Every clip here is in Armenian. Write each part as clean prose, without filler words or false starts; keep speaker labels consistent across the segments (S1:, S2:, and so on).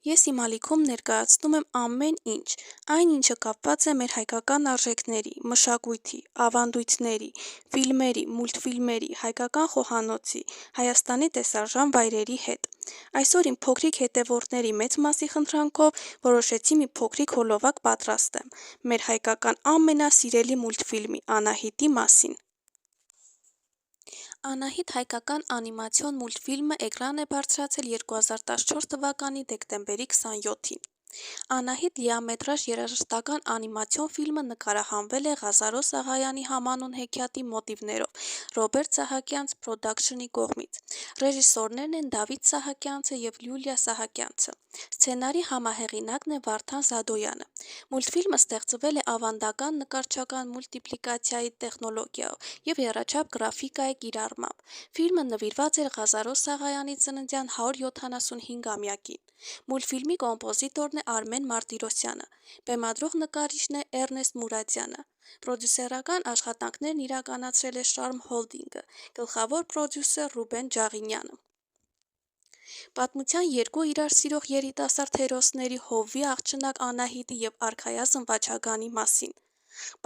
S1: Ես իմ ալիքում ներկայացնում եմ ամեն ինչ, այն ինչը կապված է մեր հայկական արժեքների, մշակույթի, ավանդույթների, ֆիլմերի, մուլտֆիլմերի, հայկական խոհանոցի, Հայաստանի տեսարժան վայրերի հետ։ Այսօր իմ փոքրիկ հետևորդների մեծ մասի խնդրանքով որոշեցի մի փոքրիկ հոլովակ պատրաստեմ մեր հայկական ամենասիրելի մուլտֆիլմի՝ Անահիտի մասին։ Անահիտ հայկական անիմացիոն մուլտֆիլմը էկրան է բարձրացել 2014 թվականի դեկտեմբերի 27-ին։ Անահիտ լիամետրաժ երաժշտական անիմացիոն ֆիլմը նկարահանվել է Ղազարո Սաղայանի համանուն հեքիաթի մոտիվներով Ռոբերտ Սահակյանց Փրոդաքշնի կողմից։ Ռեժիսորներն են Դավիթ Սահակյանցը և Լյուլիա Սահակյանցը։ Սցենարի համահեղինակն է Վարդան Զադոյանը։ Մուլտֆիլմը ստեղծվել է ավանդական նկարչական մուլտիպլիկացիայի տեխնոլոգիայով և եռաչափ գրաֆիկայի կիրառմամբ։ Ֆիլմը նվիրված էր Ղազարո Սաղայանի ծննդյան 175-ամյակին։ Մուլտֆիլմի կոմպոզիտորն է Արմեն Մարտիրոսյանը, բեմադրող նկարիչն է Էռնեստ Մուրադյանը։ Պրոդյուսերական աշխատանքներն իրականացրել է Շարմ Հոլդինգը, գլխավոր պրոդյուսեր Ռուբեն Ջաղինյանը։ Պատմության երկու իրար սիրող երիտասարդ հերոսների՝ Հովվի աղջնակ Անահիտի և արքայազն Վաչագանի մասին։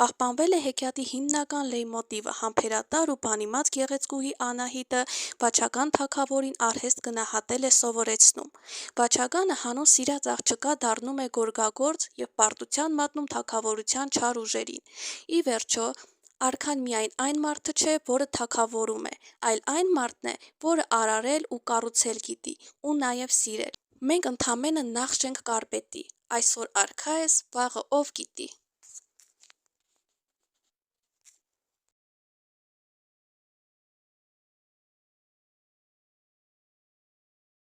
S1: Պահպանվել է հեքիաթի հիմնական լեյմոտիվը՝ համբերատար ու բանիմաց գեղեցկուհի Անահիտը Վաչագան թագավորին արհեստ գնահատել է սովորեցնում։ Վաչագանը հանուն սիրած աղջկա դառնում է գորգագործ և պարտության մատնում թագավորության չար ուժերին։ Ի վերջո, արքան միայն այն մարդը չէ, որը թագավորում է, այլ այն մարդն է, որը արարել ու կառուցել գիտի, ու նաև սիրել։ Մենք ընդամենը նախշ ենք կարպետի, այսօր արքա ես, վաղը ով գիտի։